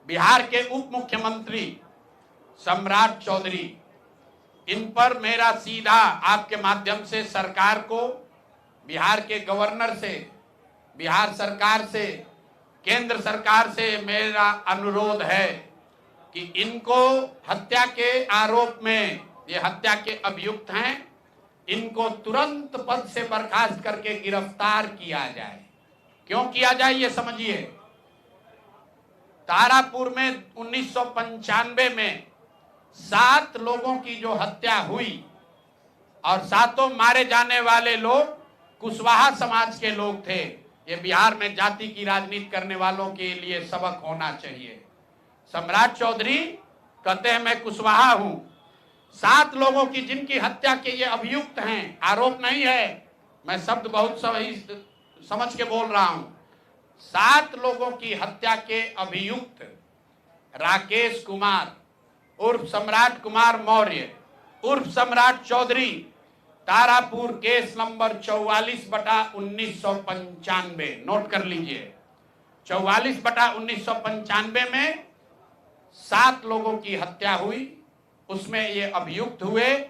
बिहार के उप मुख्यमंत्री सम्राट चौधरी, इन पर मेरा सीधा आपके माध्यम से सरकार को, बिहार के गवर्नर से, बिहार सरकार से, केंद्र सरकार से मेरा अनुरोध है कि इनको हत्या के आरोप में, ये हत्या के अभियुक्त हैं, इनको तुरंत पद से बर्खास्त करके गिरफ्तार किया जाए। क्यों किया जाए ये समझिए। तारापुर में 1995 में 7 लोगों की जो हत्या हुई और 7 मारे जाने वाले लोग कुशवाहा समाज के लोग थे। ये बिहार में जाति की राजनीति करने वालों के लिए सबक होना चाहिए। सम्राट चौधरी कहते हैं मैं कुशवाहा हूं। 7 लोगों की जिनकी हत्या के ये अभियुक्त हैं, आरोप नहीं है, मैं शब्द बहुत सही समझ के बोल रहा हूं। 7 लोगों की हत्या के अभियुक्त राकेश कुमार उर्फ सम्राट कुमार मौर्य उर्फ Samrat Choudhary, Tarapur case number 44/1995, note कर लीजिए। 44/1995 में 7 लोगों की हत्या हुई, उसमें ये अभियुक्त हुए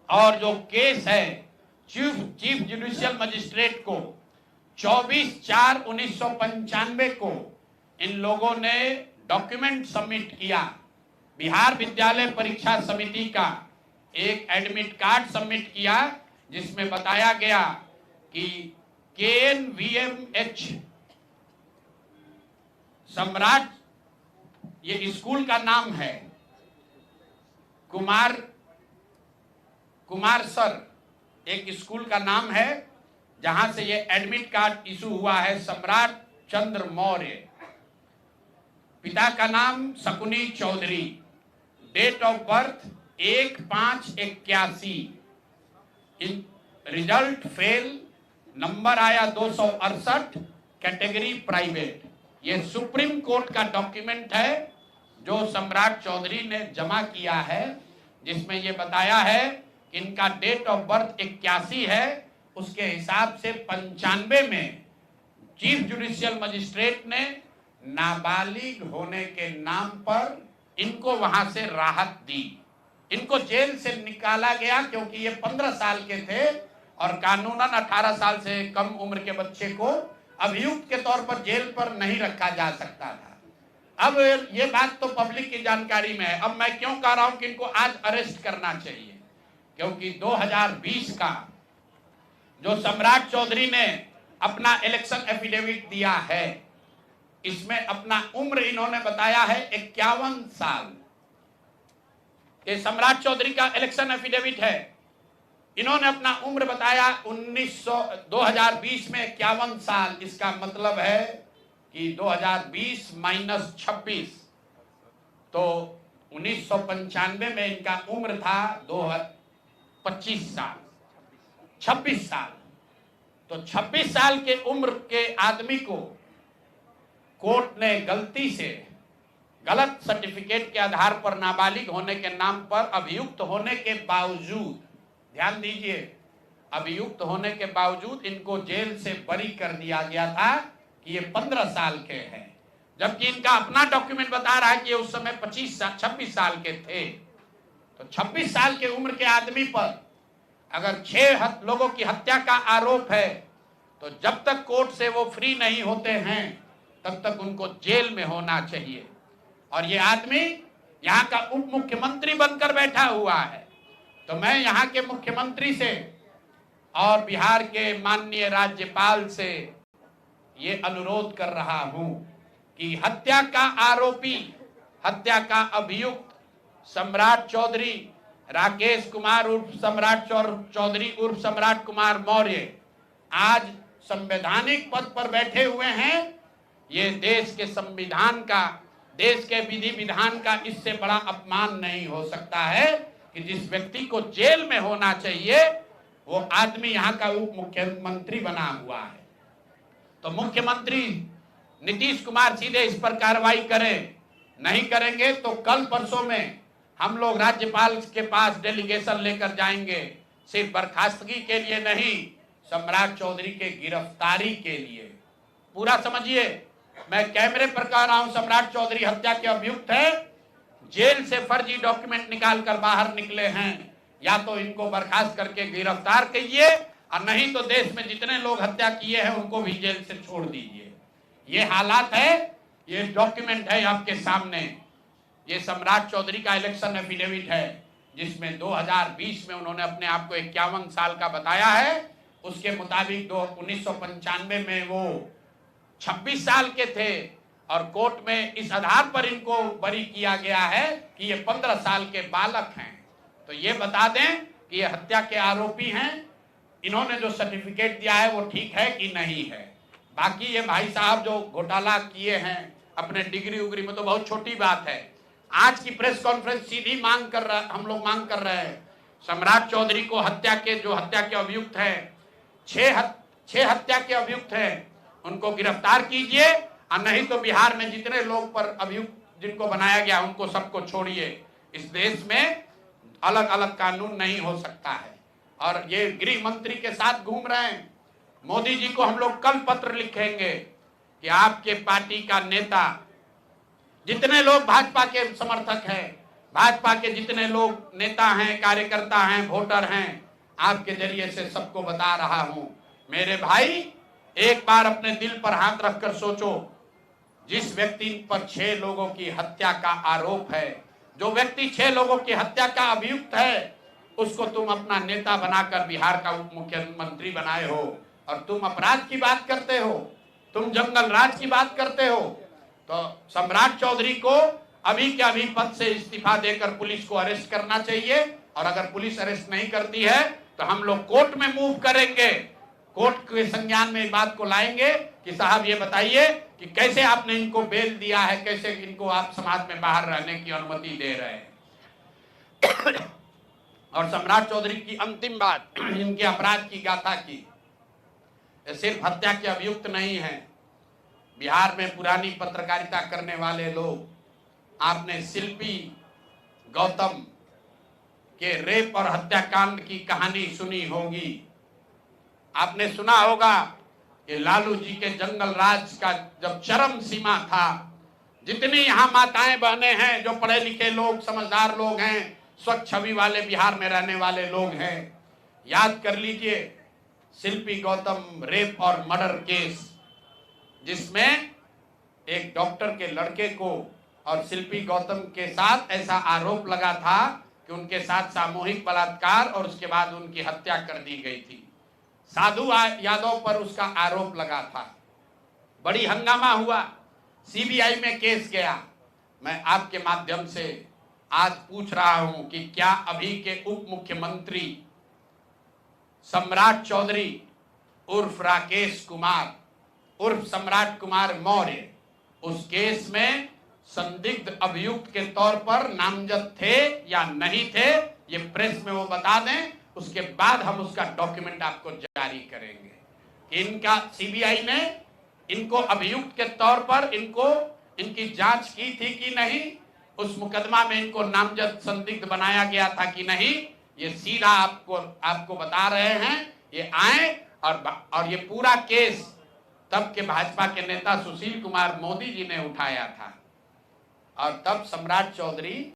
और जो केस है चीफ जुडिशियल मजिस्ट्रेट को 24/4/1995 को इन लोगों ने डॉक्यूमेंट सबमिट किया। बिहार विद्यालय परीक्षा समिति का एक एडमिट कार्ड सबमिट किया जिसमें बताया गया कि KNVMH सम्राट, ये स्कूल का नाम है, कुमार सर एक स्कूल का नाम है जहां से ये एडमिट कार्ड इशू हुआ है। सम्राट चंद्र मौर्य, पिता का नाम Shakuni Choudhary, date of birth 1/5/81, result fail, number आया 268, कैटेगरी प्राइवेट। ये सुप्रीम कोर्ट का डॉक्यूमेंट है जो सम्राट चौधरी ने जमा किया है, जिसमें ये बताया है कि इनका डेट ऑफ बर्थ 81 है। उसके हिसाब से 95 में चीफ जुडिशियल मजिस्ट्रेट ने नाबालिग होने के नाम पर इनको वहां से राहत दी। इनको जेल से निकाला गया क्योंकि ये 15 साल के थे और कानूनन 18 साल से कम उम्र के बच्चे को अभियुक्त के तौर पर जेल पर नहीं रखा जा सकता था। अब ये बात तो पब्लिक की जानकारी में है। अब मैं क्यों कह रहा हूं कि इनको आज अरेस्ट करना चाहिए, क्योंकि 2020 का जो सम्राट चौधरी ने अपना इलेक्शन एफिडेविट दिया है, इसमें अपना उम्र इन्होंने बताया है 51 साल। ये सम्राट चौधरी का इलेक्शन एफिडेविट है। इन्होंने अपना उम्र बताया 2020 में 51 साल। इसका मतलब है कि 2020 माइनस 26, तो 1995 में इनका उम्र था 25 साल, 26 साल। तो 26 साल के उम्र के आदमी को कोर्ट ने गलती से गलत सर्टिफिकेट के आधार पर नाबालिग होने के नाम पर अभियुक्त होने के बावजूद, ध्यान दीजिए, अभियुक्त होने के बावजूद इनको जेल से बरी कर दिया गया था कि ये 15 साल के हैं, जबकि इनका अपना डॉक्यूमेंट बता रहा है कि ये उस समय 26 साल के थे। तो 26 साल के उम्र के आदमी पर अगर 6 लोगों की हत्या का आरोप है तो जब तक कोर्ट से वो फ्री नहीं होते हैं तब तक उनको जेल में होना चाहिए। और ये आदमी यहाँ का उप मुख्यमंत्री बनकर बैठा हुआ है। तो मैं यहाँ के मुख्यमंत्री से और बिहार के माननीय राज्यपाल से ये अनुरोध कर रहा हूं कि हत्या का आरोपी, हत्या का अभियुक्त सम्राट चौधरी, राकेश कुमार उर्फ सम्राट चौधरी उर्फ सम्राट कुमार मौर्य आज संवैधानिक पद पर बैठे हुए हैं। ये देश के संविधान का, देश के विधि विधान का इससे बड़ा अपमान नहीं हो सकता है कि जिस व्यक्ति को जेल में होना चाहिए वो आदमी यहाँ का उप मुख्यमंत्री बना हुआ है। तो मुख्यमंत्री नीतीश कुमार सीधे इस पर कार्रवाई करें। नहीं करेंगे तो कल परसों में हम लोग राज्यपाल के पास डेलीगेशन लेकर जाएंगे, सिर्फ बर्खास्तगी के लिए नहीं, सम्राट चौधरी के गिरफ्तारी के लिए। पूरा समझिए, मैं कैमरे पर कह रहा हूं, सम्राट चौधरी हत्या के अभियुक्त है, जेल से फर्जी डॉक्यूमेंट निकालकर बाहर निकले हैं। या तो इनको बर्खास्त करके गिरफ्तार कीजिए और नहीं तो देश में जितने लोग हत्या किए हैं उनको भी जेल से छोड़ दीजिए। ये हालात है, ये डॉक्यूमेंट है आपके सामने। ये सम्राट चौधरी का इलेक्शन एफिडेविट है जिसमें 2020 में उन्होंने अपने आप को 51 साल का बताया है। उसके मुताबिक 1995 में वो 26 साल के थे और कोर्ट में इस आधार पर इनको बरी किया गया है कि ये 15 साल के बालक हैं। तो ये बता दें कि ये हत्या के आरोपी हैं। इन्होंने जो सर्टिफिकेट दिया है वो ठीक है कि नहीं है। बाकी ये भाई साहब जो घोटाला किए हैं अपने डिग्री उग्री में, तो बहुत छोटी बात है। आज की प्रेस कॉन्फ्रेंस सीधी हम लोग मांग कर रहे हैं, सम्राट चौधरी को हत्या के अभियुक्त है, छह हत्या के अभियुक्त हैं, उनको गिरफ्तार कीजिए और नहीं तो बिहार में जितने लोग पर अभियुक्त जिनको बनाया गया उनको सबको छोड़िए। इस देश में अलग अलग कानून नहीं हो सकता है। और ये गृह मंत्री के साथ घूम रहे हैं। मोदी जी को हम लोग कल पत्र लिखेंगे कि आपके पार्टी का नेता, जितने लोग भाजपा के समर्थक हैं, भाजपा के जितने लोग नेता हैं, कार्यकर्ता हैं, वोटर हैं, आपके जरिए से सबको बता रहा हूं, मेरे भाई एक बार अपने दिल पर हाथ रखकर सोचो। जिस व्यक्ति पर 6 लोगों की हत्या का आरोप है, जो व्यक्ति 6 लोगों की हत्या का अभियुक्त है, उसको तुम अपना नेता बनाकर बिहार का उप मुख्यमंत्री बनाए हो और तुम अपराध की बात करते हो, तुम जंगल राज की बात करते हो। तो सम्राट चौधरी को अभी के अभी पद से इस्तीफा देकर पुलिस को अरेस्ट करना चाहिए और अगर पुलिस अरेस्ट नहीं करती है तो हम लोग कोर्ट में मूव करेंगे, कोर्ट के संज्ञान में बात को लाएंगे कि साहब ये बताइए कि कैसे आपने इनको बेल दिया है, कैसे इनको आप समाज में बाहर रहने की अनुमति दे रहे हैं। और सम्राट चौधरी की अंतिम बात, इनके अपराध की गाथा की, सिर्फ हत्या के अभियुक्त नहीं है। बिहार में पुरानी पत्रकारिता करने वाले लोग, आपने शिल्पी गौतम के रेप और हत्याकांड की कहानी सुनी होगी। आपने सुना होगा कि लालू जी के जंगल राज का जब चरम सीमा था, जितनी यहाँ माताएं बहनें हैं, जो पढ़े लिखे लोग, समझदार लोग हैं, स्वच्छ छवि वाले बिहार में रहने वाले लोग हैं, याद कर लीजिए शिल्पी गौतम रेप और मर्डर केस, जिसमें एक डॉक्टर के लड़के को और शिल्पी गौतम के साथ ऐसा आरोप लगा था कि उनके साथ सामूहिक बलात्कार और उसके बाद उनकी हत्या कर दी गई थी। साधु यादव पर उसका आरोप लगा था, बड़ी हंगामा हुआ, सीबीआई में केस गया। मैं आपके माध्यम से आज पूछ रहा हूं कि क्या अभी के उप मुख्यमंत्री सम्राट चौधरी उर्फ राकेश कुमार उर्फ सम्राट कुमार मौर्य उस केस में संदिग्ध अभियुक्त के तौर पर नामजद थे या नहीं थे, ये प्रेस में वो बता दें, उसके बाद हम उसका डॉक्यूमेंट आपको जारी करेंगे। इनका सीबीआई ने इनको अभियुक्त के तौर पर इनकी जांच की थी कि नहीं, उस मुकदमा में इनको नामजद संदिग्ध बनाया गया था कि नहीं, ये सीधा आपको बता रहे हैं। ये आए और ये पूरा केस तब के भाजपा के नेता सुशील कुमार मोदी जी ने उठाया था और तब सम्राट चौधरी